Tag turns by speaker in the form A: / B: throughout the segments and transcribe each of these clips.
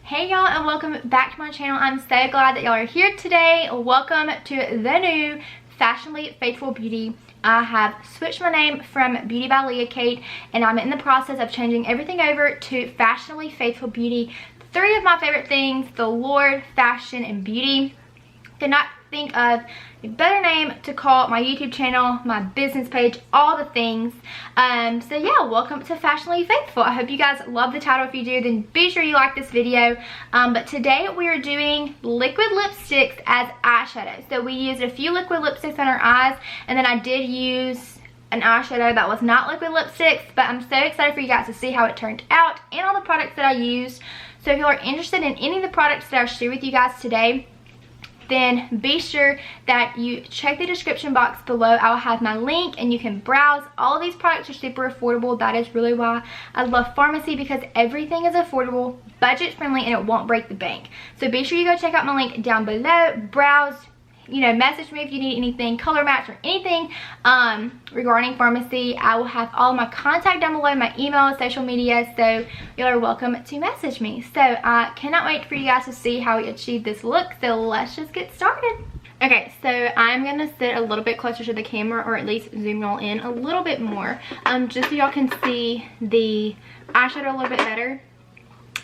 A: Hey y'all, and welcome back to my channel. I'm so glad that y'all are here today. Welcome to the new Fashionably Faithful Beauty. I have switched my name from Beauty by Leah Kate, and I'm in the process of changing everything over to Fashionably Faithful Beauty. Three of my favorite things: the Lord, fashion, and beauty. Could not think of a better name to call my YouTube channel, my business page, all the things. So yeah, welcome to Fashionably Faithful. I hope you guys love the title. If you do, then be sure you like this video. But today we are doing liquid lipsticks as eyeshadow. So we used a few liquid lipsticks on our eyes, and then I did use an eyeshadow that was not liquid lipsticks, but I'm so excited for you guys to see how it turned out and all the products that I used. So if you are interested in any of the products that I share with you guys today, then be sure that you check the description box below. I will have my link and you can browse. All of these products are super affordable. That is really why I love pharmacy, because everything is affordable, budget friendly, and it won't break the bank. So be sure you go check out my link down below, browse, you know, message me if you need anything, color match, or anything regarding pharmacy. I will have all my contact down below, my email, social media, so y'all are welcome to message me. So I cannot wait for you guys to see how we achieve this look, so let's just get started. Okay, so I'm gonna sit a little bit closer to the camera, or at least zoom y'all in a little bit more, just so y'all can see the eyeshadow a little bit better.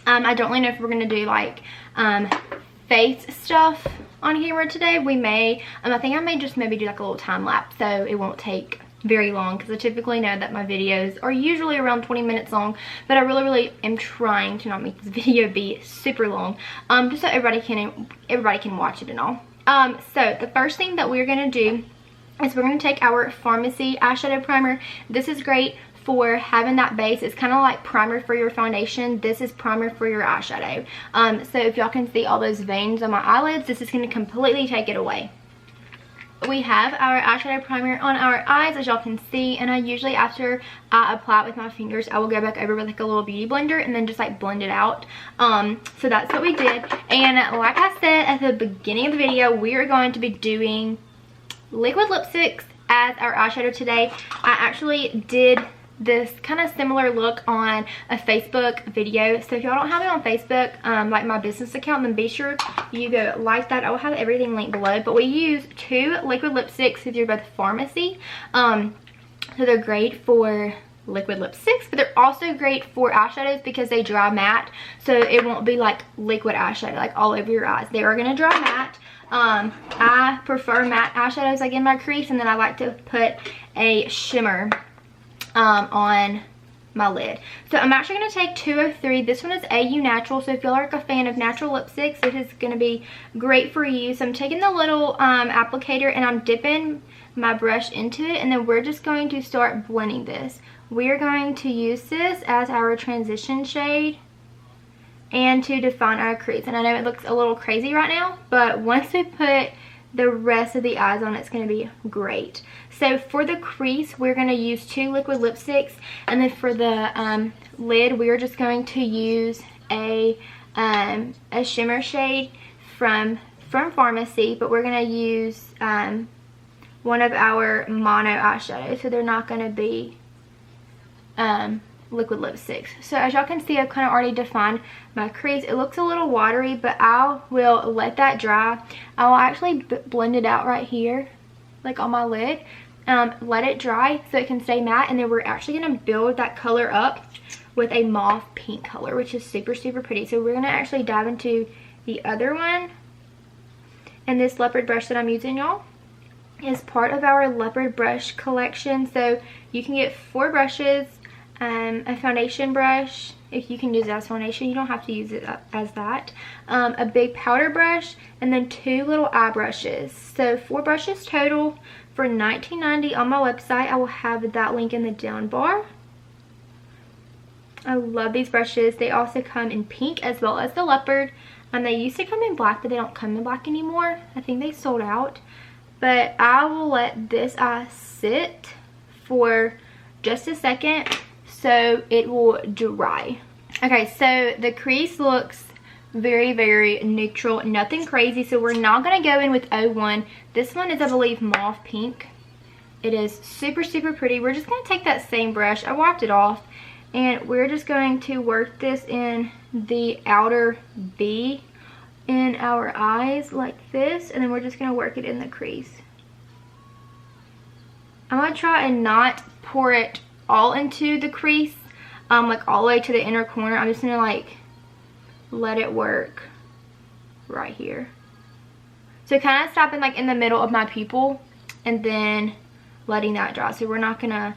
A: I don't really know if we're gonna do like face stuff on camera today. We may, I think I may just maybe do like a little time lapse, so it won't take very long, because I typically know that my videos are usually around 20 minutes long, but I really am trying to not make this video be super long, just so everybody can watch it and all. So the first thing that we're gonna do is we're gonna take our Pharmacy eyeshadow primer. This is great for having that base. It's kind of like primer for your foundation. This is primer for your eyeshadow. So if y'all can see all those veins on my eyelids, this is going to completely take it away. We have our eyeshadow primer on our eyes, as y'all can see, and I usually, after I apply it with my fingers, I will go back over with like a little beauty blender and then just like blend it out. So that's what we did. And like I said at the beginning of the video, we are going to be doing liquid lipsticks as our eyeshadow today. I actually did this kind of similar look on a Facebook video, so if y'all don't have it on Facebook, like my business account, then be sure you go like that. I will have everything linked below. But we use two liquid lipsticks through both Pharmacy, so they're great for liquid lipsticks, but they're also great for eyeshadows because they dry matte, so it won't be like liquid eyeshadow like all over your eyes. They are going to dry matte. I prefer matte eyeshadows like in my crease, and then I like to put a shimmer on my lid. So I'm actually going to take 203. This one is AU Natural, so if y'all are like a fan of natural lipsticks, it is going to be great for you. So I'm taking the little applicator and I'm dipping my brush into it, and then we're just going to start blending this. We're going to use this as our transition shade and to define our crease. And I know it looks a little crazy right now, but once we put the rest of the eyes on, it's going to be great. So for the crease, we're going to use two liquid lipsticks, and then for the lid, we're just going to use a shimmer shade from Pharmacy, but we're going to use one of our mono eyeshadows, so they're not going to be liquid lipsticks. So as y'all can see, I've kind of already defined my crease. It looks a little watery, but I will let that dry. I will actually blend it out right here, like on my lid. Let it dry so it can stay matte, and then we're actually going to build that color up with a mauve pink color, which is super pretty. So we're going to actually dive into the other one, and this leopard brush that I'm using, y'all, is part of our leopard brush collection. So you can get 4 brushes, a foundation brush, if you can use it as foundation, you don't have to use it as that, a big powder brush, and then 2 little eye brushes. So 4 brushes total for $19.90 on my website. I will have that link in the down bar. I love these brushes. They also come in pink as well as the leopard. They used to come in black, but they don't come in black anymore. I think they sold out. But I will let this eye sit for just a second so it will dry. Okay, so the crease looks very neutral, nothing crazy, so we're not going to go in with 01. This one is, I believe, mauve pink. It is super pretty. We're just going to take that same brush. I wiped it off, And we're just going to work this in the outer V in our eyes like this, and then we're just going to work it in the crease. I'm going to try and not pour it all into the crease, like all the way to the inner corner. I'm just going to like let it work right here. So kind of stopping like in the middle of my pupil and then letting that dry. So we're not going to,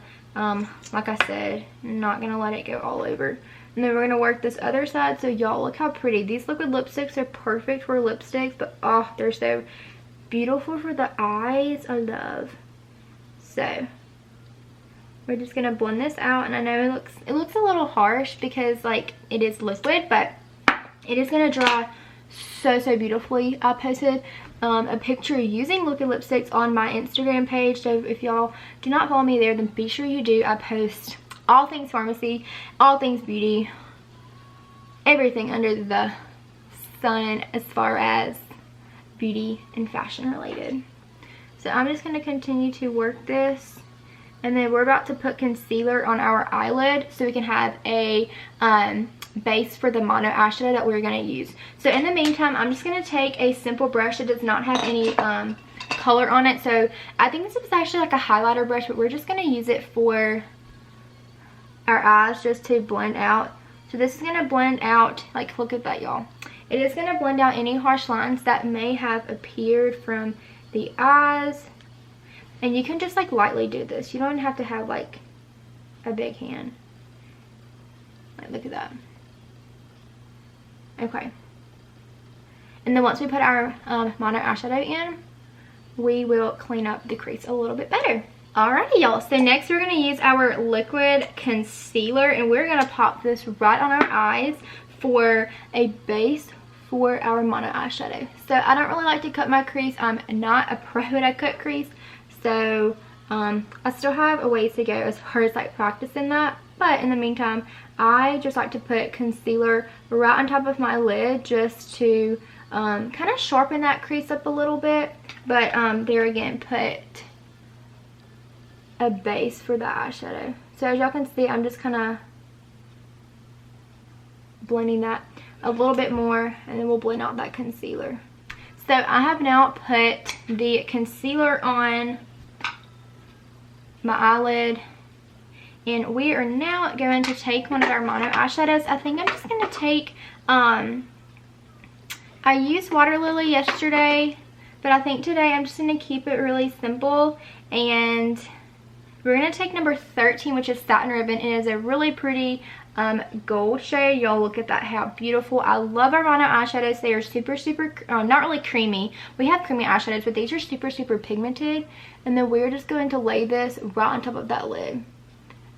A: like I said, not going to let it go all over. And then we're going to work this other side. So y'all, look how pretty. These liquid lipsticks are perfect for lipsticks, but oh, they're so beautiful for the eyes. I love. So we're just going to blend this out. And I know it looks a little harsh because like it is liquid, but it is going to dry so beautifully. I posted a picture using liquid lipsticks on my Instagram page. So if y'all do not follow me there, then be sure you do. I post all things pharmacy, all things beauty, everything under the sun as far as beauty and fashion related. So I'm just going to continue to work this, and then we're about to put concealer on our eyelid so we can have a base for the mono eyeshadow that we're going to use. So in the meantime, I'm just going to take a simple brush that does not have any color on it. So I think this is actually like a highlighter brush, but we're just going to use it for our eyes just to blend out. So this is going to blend out, like look at that y'all. It is going to blend out any harsh lines that may have appeared from the eyes. And you can just like lightly do this. You don't have to have like a big hand. Like look at that. Okay. And then once we put our mono eyeshadow in, we will clean up the crease a little bit better. Alrighty y'all, so next we're going to use our liquid concealer, and we're going to pop this right on our eyes for a base for our mono eyeshadow. So I don't really like to cut my crease. I'm not a pro at a cut crease, so I still have a ways to go as far as like practicing that. But in the meantime, I just like to put concealer right on top of my lid just to kind of sharpen that crease up a little bit. But there again, put a base for the eyeshadow. So as y'all can see, I'm just kind of blending that a little bit more, and then we'll blend out that concealer. So I have now put the concealer on my eyelid, and we are now going to take one of our mono eyeshadows. I think I'm just going to take, I used Water Lily yesterday, but I think today I'm just going to keep it really simple, and we're going to take number 13, which is Satin Ribbon. It is a really pretty gold shade. Y'all look at that, how beautiful. I love our mono eyeshadows. They are super not really creamy. We have creamy eyeshadows, but these are super pigmented. And then we're just going to lay this right on top of that lid.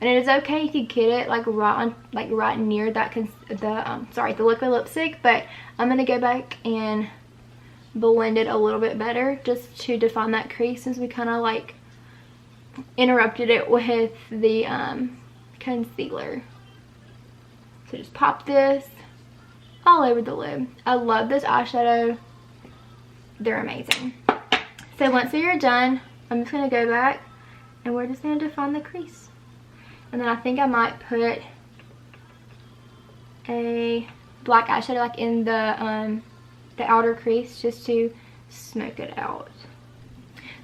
A: And it is okay if you get it like right near that the liquid lipstick, but I'm going to go back and blend it a little bit better just to define that crease, since we kind of like interrupted it with the concealer. So just pop this all over the lid. I love this eyeshadow. They're amazing. So once you're done, I'm just going to go back and we're just going to define the crease. And then I think I might put a black eyeshadow like in the outer crease just to smoke it out.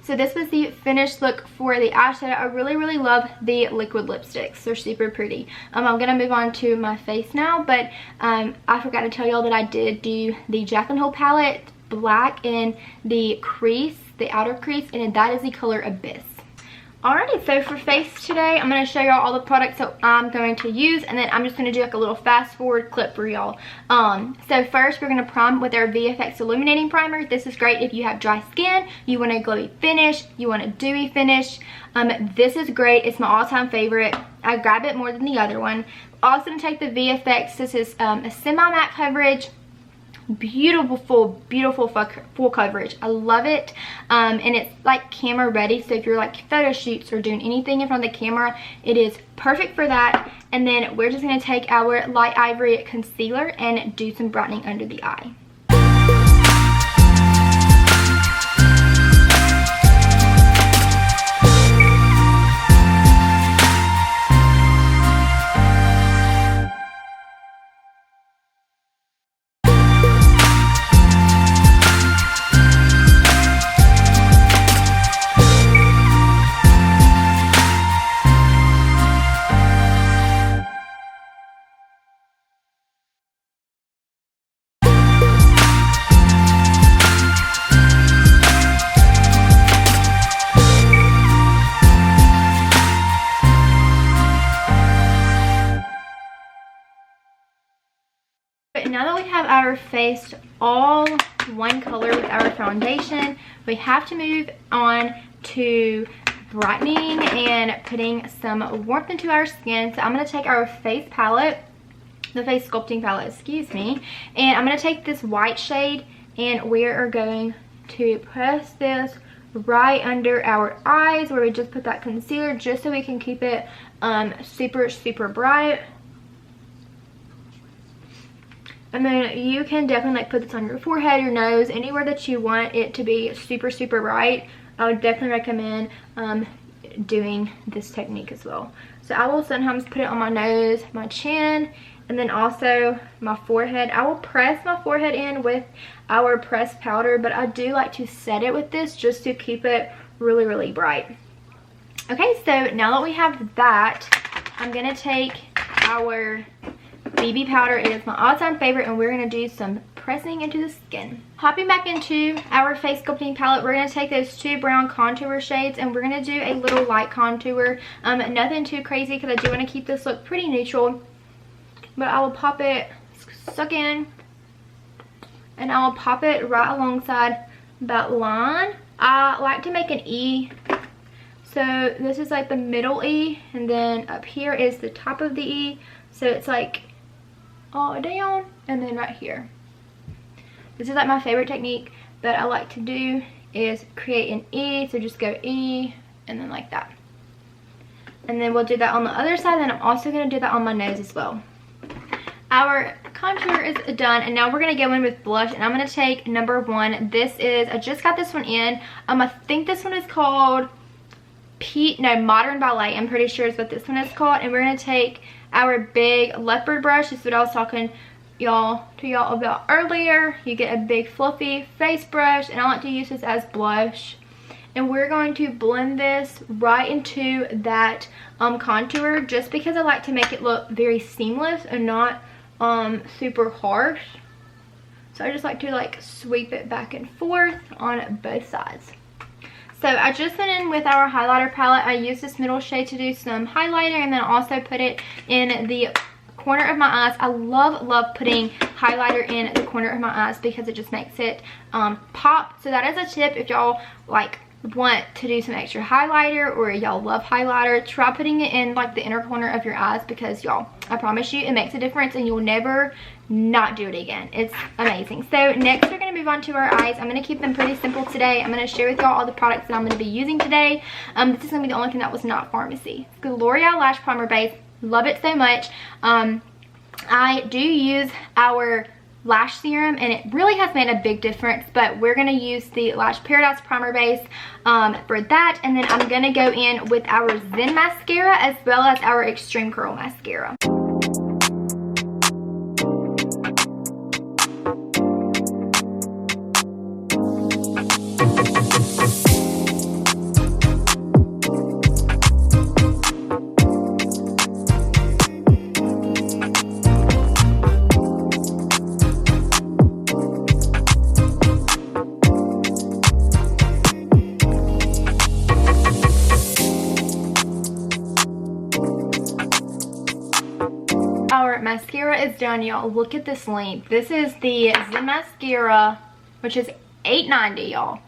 A: So this was the finished look for the eyeshadow. I really love the liquid lipsticks. They're super pretty. I'm going to move on to my face now, but I forgot to tell y'all that I did do the Jaclyn Hill palette black in the crease, the outer crease, and that is the color Abyss. Alrighty, so for face today, I'm going to show y'all all the products that I'm going to use, and then I'm just going to do like a little fast forward clip for y'all. So first, we're going to prime with our VFX Illuminating Primer. This is great if you have dry skin, you want a glowy finish, you want a dewy finish. This is great. It's my all-time favorite. I grab it more than the other one. Also going to take the VFX. This is a semi-matte coverage. Beautiful full coverage. I love it. And it's like camera ready, so if you're like photo shoots or doing anything in front of the camera, it is perfect for that. And then we're just going to take our light ivory concealer and do some brightening under the eye. have our face all one color with our foundation, we have to move on to brightening and putting some warmth into our skin. So I'm going to take our face palette, the face sculpting palette, excuse me, and I'm going to take this white shade and we are going to press this right under our eyes where we just put that concealer, just so we can keep it super bright. And then you can definitely like put this on your forehead, your nose, anywhere that you want it to be super bright. I would definitely recommend doing this technique as well. So I will sometimes put it on my nose, my chin, and then also my forehead. I will press my forehead in with our pressed powder, but I do like to set it with this just to keep it really bright. Okay, so now that we have that, I'm gonna take our BB powder. It is my all-time favorite, and we're gonna do some pressing into the skin. Hopping back into our face sculpting palette, we're gonna take those two brown contour shades and we're gonna do a little light contour. Nothing too crazy because I do want to keep this look pretty neutral. But I will pop it, suck in, and I will pop it right alongside that line. I like to make an E. So this is like the middle E, and then up here is the top of the E. So it's like all down, and then right here. This is like my favorite technique that I like to do, is create an E. So just go E, and then like that. And then we'll do that on the other side, and I'm also going to do that on my nose as well. Our contour is done, and now we're going to go in with blush, and I'm going to take number 1. This is, I just got this one in. I think this one is called Modern Ballet. I'm pretty sure is what this one is called. And we're going to take our big leopard brush. This is what I was talking to y'all about earlier. You get a big fluffy face brush, and I like to use this as blush. And we're going to blend this right into that contour, just because I like to make it look very seamless and not super harsh. So I just like to like sweep it back and forth on both sides. So I just went in with our highlighter palette. I used this middle shade to do some highlighter, and then also put it in the corner of my eyes. I love putting highlighter in the corner of my eyes because it just makes it pop. So that is a tip if y'all like want to do some extra highlighter, or y'all love highlighter, try putting it in like the inner corner of your eyes, because y'all, I promise you, it makes a difference and you'll never not do it again. It's amazing. So next we're going to move on to our eyes. I'm going to keep them pretty simple today. I'm going to share with y'all all the products that I'm going to be using today. This is going to be the only thing that was not pharmacy. It's the L'Oreal Lash Primer Base. Love it so much. I do use our lash serum, and it really has made a big difference, but we're going to use the Lash Paradise Primer Base for that. And then I'm going to go in with our Zen Mascara as well as our Extreme Curl Mascara. Our mascara is done, y'all. Look at this length. This is the Zen Mascara, which is $8.90, y'all.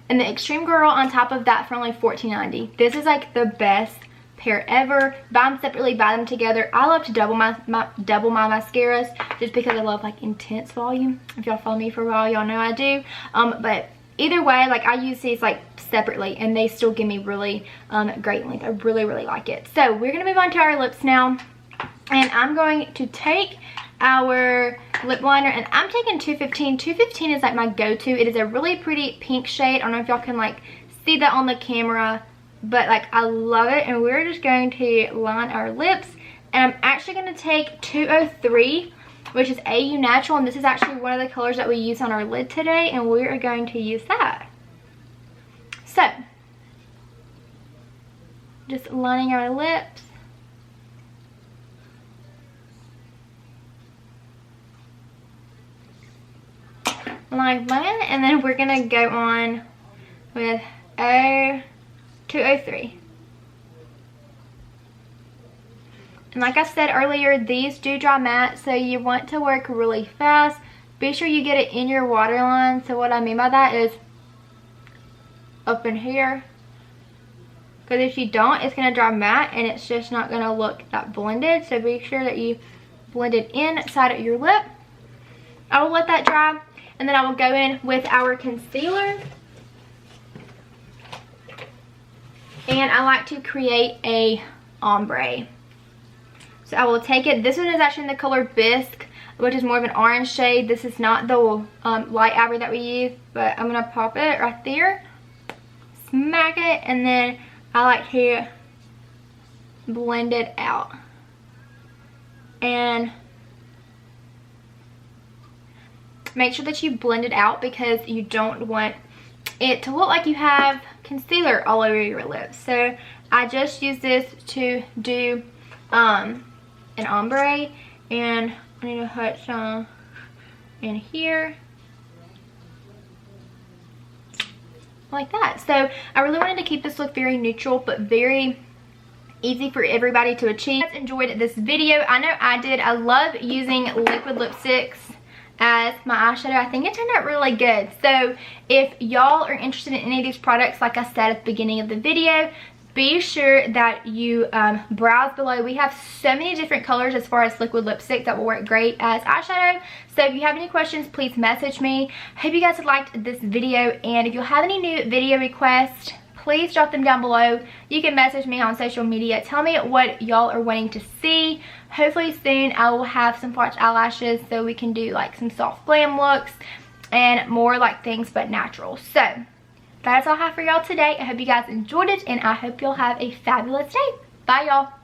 A: And the Extreme Girl on top of that for only $14.90. This is like the best pair ever. Buy them separately, buy them together. I love to double my mascaras just because I love like intense volume. If y'all follow me for a while, y'all know I do. But either way, like I use these like separately, and they still give me really great length. I really like it. So we're gonna move on to our lips now. And I'm going to take our lip liner, and I'm taking 215. 215 is like my go-to. It is a really pretty pink shade. I don't know if y'all can like see that on the camera, but like I love it. And we're just going to line our lips, and I'm actually going to take 203, which is AU Natural, and this is actually one of the colors that we use on our lid today, and we are going to use that. So just lining our lips. Like that, and then we're gonna go on with 203. And like I said earlier, these do dry matte, so you want to work really fast. Be sure you get it in your waterline. So what I mean by that is up in here. Because if you don't, it's going to dry matte and it's just not going to look that blended. So be sure that you blend it inside of your lip. I will let that dry, and then I will go in with our concealer. And I like to create a ombre. So I will take it. This one is actually in the color Bisque, which is more of an orange shade. This is not the light ivory that we use, but I'm going to pop it right there. Smack it, and then I like to blend it out. And make sure that you blend it out because you don't want it to look like you have concealer all over your lips. So I just use this to do an ombre, and I need to put some in here like that. So I really wanted to keep this look very neutral but very easy for everybody to achieve. If you guys enjoyed this video, I know I did. I love using liquid lipsticks as my eyeshadow. I think it turned out really good. So if y'all are interested in any of these products, like I said at the beginning of the video, be sure that you browse below. We have so many different colors as far as liquid lipstick that will work great as eyeshadow. So if you have any questions, please message me. Hope you guys have liked this video, and if you have any new video requests, please drop them down below. You can message me on social media. Tell me what y'all are wanting to see. Hopefully soon I will have some Swatch eyelashes so we can do like some soft glam looks and more like things but natural. So that's all I have for y'all today. I hope you guys enjoyed it, and I hope y'all have a fabulous day. Bye y'all.